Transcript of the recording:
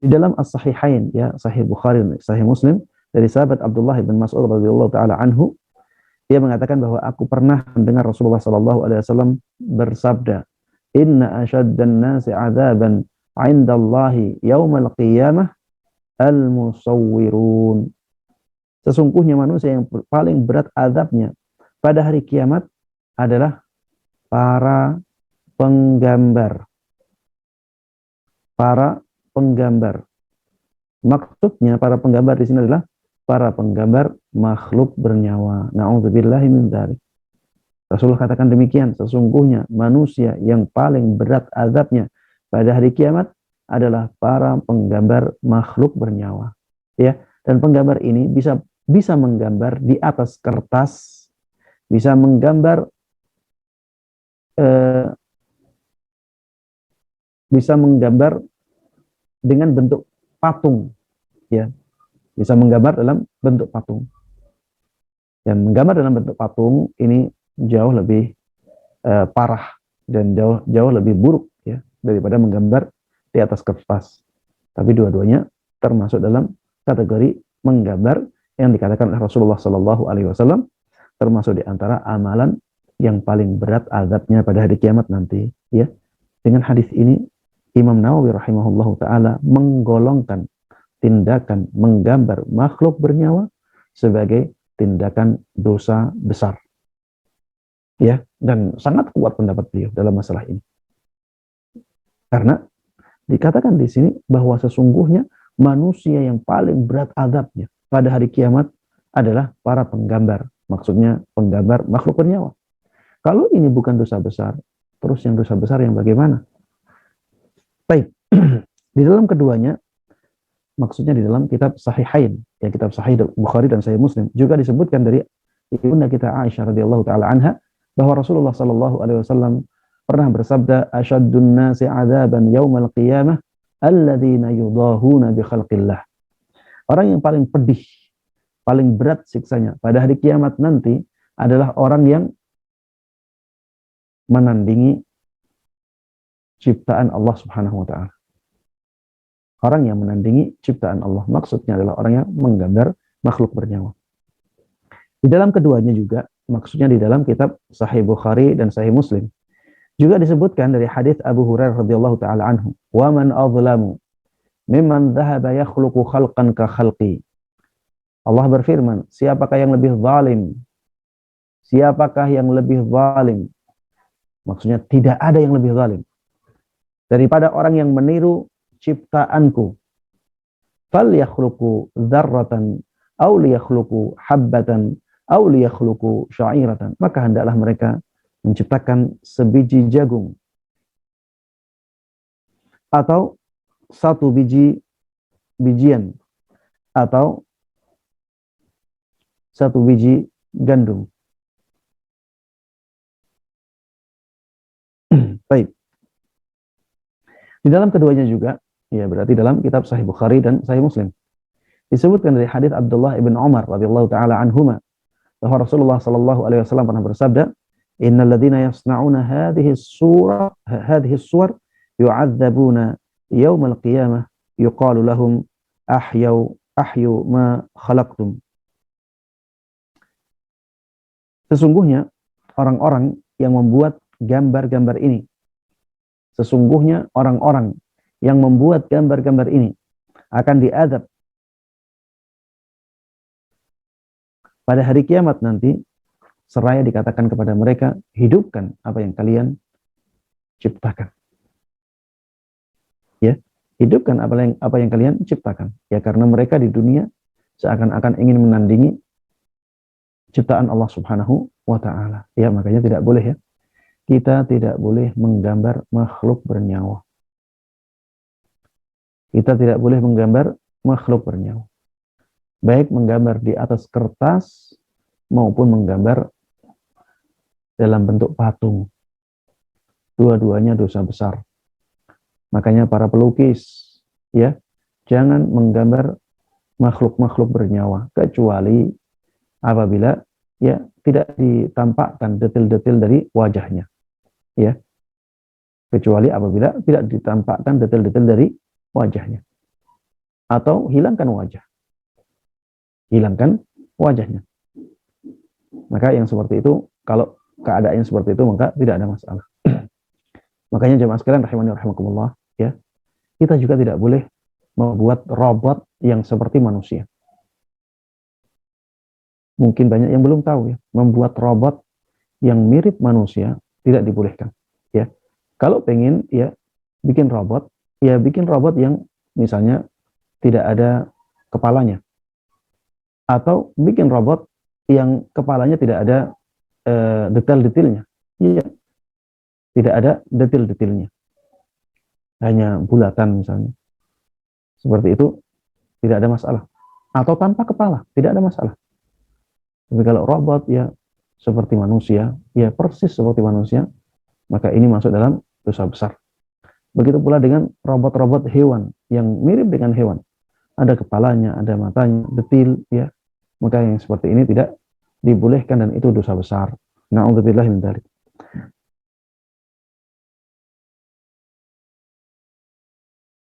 Di dalam As-Sahihain, ya, Sahih Bukhari dan Sahih Muslim, dari sahabat Abdullah bin Mas'ud radhiyallahu taala anhu, dia mengatakan bahwa aku pernah mendengar Rasulullah sallallahu alaihi wasallam bersabda, "Inna asyaddan nasi 'adzaban 'indallahi yaumal qiyamah al-musawwirun." Sesungguhnya manusia yang paling berat azabnya pada hari kiamat adalah para penggambar. Para penggambar. Maksudnya para penggambar di sini adalah para penggambar makhluk bernyawa. Na'udzubillahi min dzalik. Rasulullah katakan demikian, sesungguhnya manusia yang paling berat azabnya pada hari kiamat adalah para penggambar makhluk bernyawa. Ya, dan penggambar ini bisa menggambar di atas kertas, bisa menggambar dengan bentuk patung, ya, bisa menggambar dalam bentuk patung. Dan menggambar dalam bentuk patung ini jauh lebih parah dan jauh lebih buruk, ya, daripada menggambar di atas kertas. Tapi dua-duanya termasuk dalam kategori menggambar yang dikatakan oleh Rasulullah Sallallahu Alaihi Wasallam termasuk di antara amalan yang paling berat azabnya pada hari kiamat nanti. Ya, dengan hadis ini Imam Nawawi rahimahullahu taala menggolongkan tindakan menggambar makhluk bernyawa sebagai tindakan dosa besar. Ya, dan sangat kuat pendapat beliau dalam masalah ini. Karena dikatakan di sini bahwa sesungguhnya manusia yang paling berat azabnya pada hari kiamat adalah para penggambar. Maksudnya penggambar makhluk bernyawa. Kalau ini bukan dosa besar, terus yang dosa besar yang bagaimana? Baik, di dalam keduanya, maksudnya di dalam kitab Sahihain, ya, kitab Sahih Bukhari dan Sahih Muslim, juga disebutkan dari ibunda kita Aisyah radhiyallahu taala anha bahwa Rasulullah sallallahu alaihi wasallam pernah bersabda, "Asyaddun nasi 'adzaban yaumal qiyamah alladzina yudahuna bi khalqillah." Orang yang paling pedih, paling berat siksanya pada hari kiamat nanti adalah orang yang menandingi ciptaan Allah Subhanahu wa taala. Orang yang menandingi ciptaan Allah, maksudnya adalah orang yang menggambar makhluk bernyawa. Di dalam keduanya juga, maksudnya di dalam kitab Sahih Bukhari dan Sahih Muslim, juga disebutkan dari hadis Abu Hurairah radhiyallahu taala anhu, "Wa man adlamu mimman dhahaba yakhluqu khalqan ka khalqi." Allah berfirman, siapakah yang lebih zalim? Siapakah yang lebih zalim? Maksudnya tidak ada yang lebih zalim daripada orang yang meniru ciptaanku. Fal yakhluqu dzarratan aw liyakhluqu habbatan aw liyakhluqu sya'iratan. Maka hendaklah mereka menciptakan sebiji jagung atau satu bijian atau satu biji gandum. Baik. Di dalam keduanya juga, ya berarti dalam kitab Sahih Bukhari dan Sahih Muslim, disebutkan dari hadis Abdullah ibn Umar radhiyallahu taala anhuma bahwa Rasulullah sallallahu alaihi wasallam pernah bersabda, "Innal ladzina yasna'una hadhihi as-suwar yu'adzabuna yaumal qiyamah yuqalu lahum ahyu ma khalaqtum." Sesungguhnya orang-orang yang membuat gambar-gambar ini, sesungguhnya orang-orang yang membuat gambar-gambar ini akan diazab pada hari kiamat nanti, seraya dikatakan kepada mereka, hidupkan apa yang kalian ciptakan. Ya, hidupkan apa yang kalian ciptakan. Ya, karena mereka di dunia seakan-akan ingin menandingi ciptaan Allah Subhanahu wa taala. Ya, makanya tidak boleh, ya. Kita tidak boleh menggambar makhluk bernyawa. Kita tidak boleh menggambar makhluk bernyawa. Baik menggambar di atas kertas maupun menggambar dalam bentuk patung. Dua-duanya dosa besar. Makanya para pelukis, ya, jangan menggambar makhluk-makhluk bernyawa kecuali apabila, ya, tidak ditampakkan detail-detail dari wajahnya, ya, kecuali apabila tidak ditampakkan detail-detail dari wajahnya. atau hilangkan wajah. Hilangkan wajahnya. Maka yang seperti itu, kalau keadaannya seperti itu, maka tidak ada masalah. Makanya jemaah sekalian rahimani rahimakumullah, ya, kita juga tidak boleh membuat robot yang seperti manusia. Mungkin banyak yang belum tahu, ya, membuat robot yang mirip manusia tidak dibolehkan, ya. Kalau pengen, ya, bikin robot, ya bikin robot yang misalnya tidak ada kepalanya, atau bikin robot yang kepalanya tidak ada detail-detailnya, iya, tidak ada detail-detailnya, hanya bulatan misalnya, seperti itu tidak ada masalah. Atau tanpa kepala, tidak ada masalah. Tapi kalau robot, ya seperti manusia, ya persis seperti manusia, maka ini masuk dalam dosa besar. Begitu pula dengan robot-robot hewan yang mirip dengan hewan, ada kepalanya, ada matanya, detail, ya, maka yang seperti ini tidak dibolehkan dan itu dosa besar. Na'udzubillah min dzalik.